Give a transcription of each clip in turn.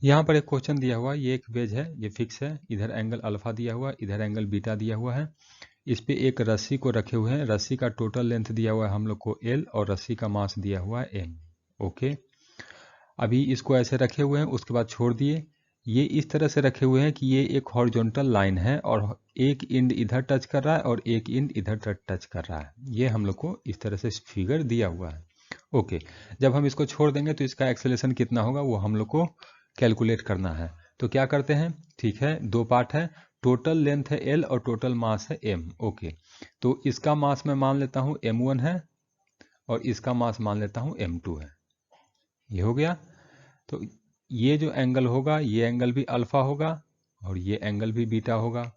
यहाँ पर एक क्वेश्चन दिया हुआ है, ये एक वेज है, ये फिक्स है, इधर एंगल अल्फा दिया हुआ है, इधर एंगल बीटा दिया हुआ है। इस पे एक रस्सी को रखे हुए हैं, रस्सी का टोटल लेंथ दिया हुआ है हम लोग को L और रस्सी का मास दिया हुआ है M। ओके, अभी इसको ऐसे रखे हुए हैं, उसके बाद छोड़ दिए। ये इस तरह से रखे हुए हैं कि ये एक हॉरिजॉन्टल लाइन है और एक एंड इधर टच कर रहा है और एक एंड इधर टच कर रहा है। ये हम लोग को इस तरह से फिगर दिया हुआ है। ओके, जब हम इसको छोड़ देंगे तो इसका एक्सेलेरेशन कितना होगा वो हम लोग को कैलकुलेट करना है। तो क्या करते हैं, ठीक है, दो पार्ट है, टोटल लेंथ है L और टोटल मास है M। ओके, तो इसका मास मैं मान लेता हूँ M1 है और इसका मास मान लेता हूँ M2 है। ये हो गया। तो ये जो एंगल होगा, ये एंगल भी अल्फा होगा और ये एंगल भी बीटा होगा।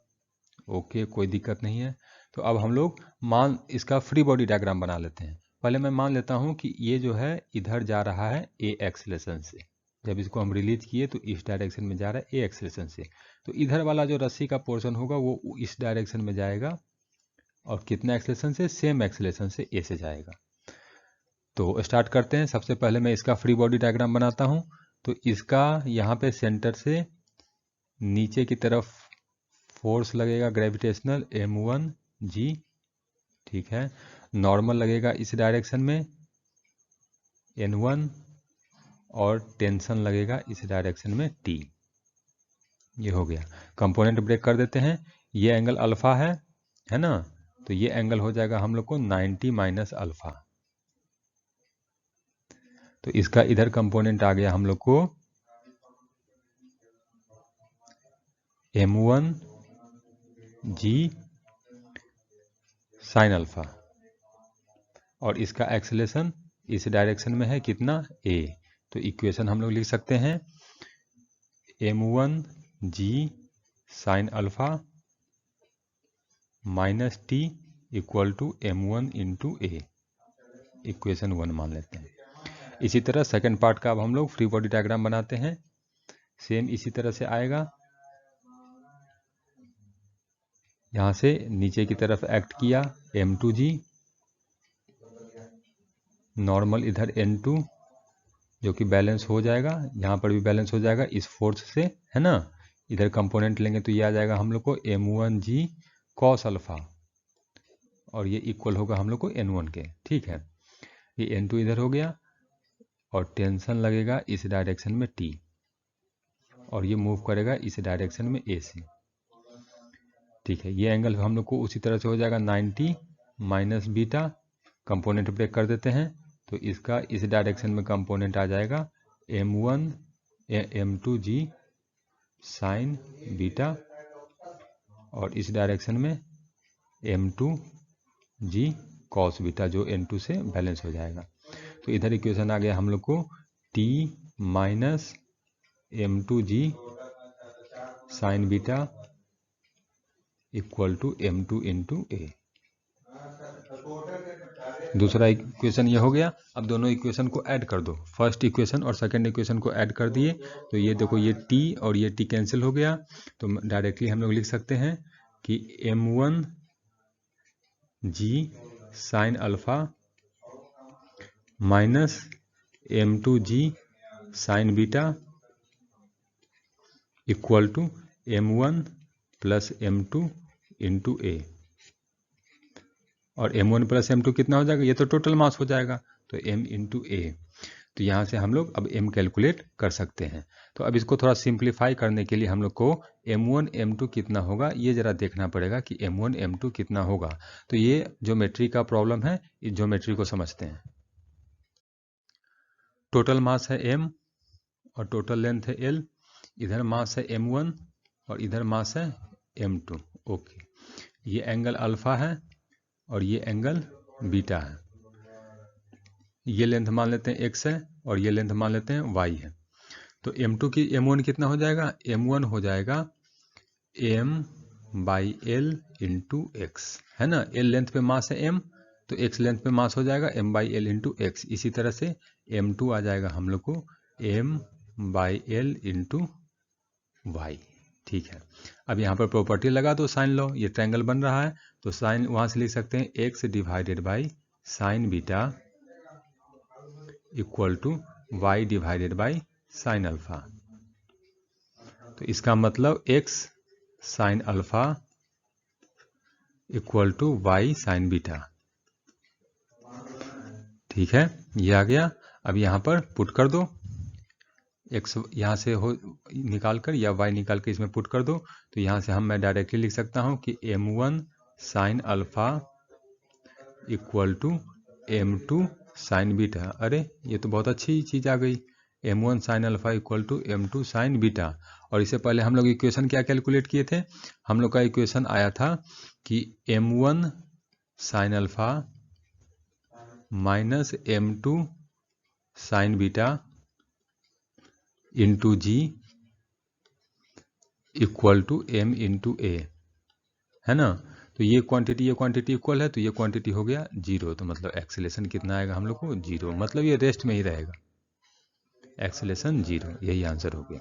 ओके, कोई दिक्कत नहीं है। तो अब हम लोग इसका फ्री बॉडी डायग्राम बना लेते हैं। पहले मैं मान लेता हूं कि ये जो है इधर जा रहा है ए एक्सेलेरेशन से, जब इसको हम रिलीज किए तो इस डायरेक्शन में जा रहा है ए एक्सेलेरेशन से। तो इधर वाला जो रस्सी का पोर्शन होगा वो इस डायरेक्शन में जाएगा और कितना एक्सेलेरेशन से, सेम एक्सेलेरेशन से ए से जाएगा। तो स्टार्ट करते हैं। सबसे पहले मैं इसका फ्री बॉडी डायग्राम बनाता हूं। तो इसका यहाँ पे सेंटर से नीचे की तरफ फोर्स लगेगा ग्रेविटेशनल M1G, ठीक है। नॉर्मल लगेगा इस डायरेक्शन में N1 और टेंशन लगेगा इस डायरेक्शन में T। ये हो गया। कंपोनेंट ब्रेक कर देते हैं। ये एंगल अल्फा है ना, तो ये एंगल हो जाएगा हम लोग को 90 माइनस अल्फा। तो इसका इधर कंपोनेंट आ गया हम लोग को M1G साइन अल्फा और इसका एक्सेलेरेशन इस डायरेक्शन में है कितना, A। तो इक्वेशन हम लोग लिख सकते हैं M1G sine alpha minus T equal to M1 into A। Equation 1 मान लेते हैं। इसी तरह सेकंड पार्ट का अब हम लोग फ्री बॉडी डायग्राम बनाते हैं। सेम इसी तरह से आएगा, यहाँ से नीचे की तरफ एक्ट किया M2G, नॉर्मल इधर N2 जो कि बैलेंस हो जाएगा, यहाँ पर भी बैलेंस हो जाएगा इस फोर्स से, है ना। इधर कंपोनेंट लेंगे तो ये आ जाएगा हम लोग को M1G कॉस अल्फा और ये इक्वल होगा हम लोग को N1 के, ठीक है। ये N2 इधर हो गया और टेंशन लगेगा इस डायरेक्शन में T और ये मूव करेगा इस डायरेक्शन में A से, ठीक है। ये एंगल हम लोग को उसी तरह से हो जाएगा 90 माइनस बीटा। कंपोनेंट ब्रेक कर देते हैं तो इसका इस डायरेक्शन में कंपोनेंट आ जाएगा M2G साइन बीटा और इस डायरेक्शन में M2G कॉस बीटा जो N2 से बैलेंस हो जाएगा। तो इधर इक्वेशन आ गया हम लोग को T minus M2G sine beta equal to M2 into A। दूसरा इक्वेशन ये हो गया। अब दोनों इक्वेशन को ऐड कर दो, फर्स्ट इक्वेशन और सेकंड इक्वेशन को ऐड कर दिए तो ये देखो ये T और ये T कैंसिल हो गया। तो डायरेक्टली हम लोग लिख सकते हैं कि M1G sine alpha minus M2G sine beta equal to M1 plus M2 into A। और M1 प्लस M2 कितना हो जाएगा, ये तो टोटल मास हो जाएगा, तो M इंटू A। तो यहाँ से हम लोग अब M कैलकुलेट कर सकते हैं। तो अब इसको थोड़ा सिंप्लीफाई करने के लिए हम लोग को M1 M2 कितना होगा ये ज़रा देखना पड़ेगा कि M1 M2 कितना होगा। तो ये ज्योमेट्री का प्रॉब्लम है, इस ज्योमेट्री को समझते हैं। टोटल मास है M और टोटल लेंथ है L, इधर मास है M1 और इधर मास है M2। ओके, ये एंगल अल्फा है और ये एंगल बीटा है। ये लेंथ मान लेते हैं x है और ये लेंथ मान लेते हैं y है। तो M2 की M1 कितना हो जाएगा, M1 हो जाएगा M by L into x, है ना। L लेंथ पे मास है M तो x लेंथ पे मास हो जाएगा M by L into x. इसी तरह से M2 आ जाएगा हम लोग को M by L into y, ठीक है। अब यहाँ पर प्रॉपर्टी लगा दो साइन लो, ये ट्रायंगल बन रहा है तो साइन वहाँ से लिख सकते हैं x divided by sine beta equal to y divided by sine alpha. तो इसका मतलब x sine alpha equal to y sine beta. ठीक है, ये आ गया। अब यहाँ पर पुट कर दो, x यहाँ से हो निकाल कर या y निकाल कर इसमें पुट कर दो। तो यहाँ से मैं डायरेक्टली लिख सकता हूँ कि m1 sine alpha equal to m2 sine beta. अरे ये तो बहुत अच्छी चीज़ आ गई, m1 sine alpha equal to m2 sine beta. और इससे पहले हम लोग इक्वेशन क्या कैलकुलेट किए थे? हम लोग का इक्वेशन आया था कि m1 sine alpha minus m2 sine beta into g equal to m into a, है ना। तो ये क्वांटिटी इक्वल है, तो ये क्वांटिटी हो गया 0। तो मतलब एक्सेलेरेशन कितना आएगा हम लोग को? 0। मतलब ये रेस्ट में ही रहेगा, एक्सेलेरेशन 0। यही आंसर हो गया।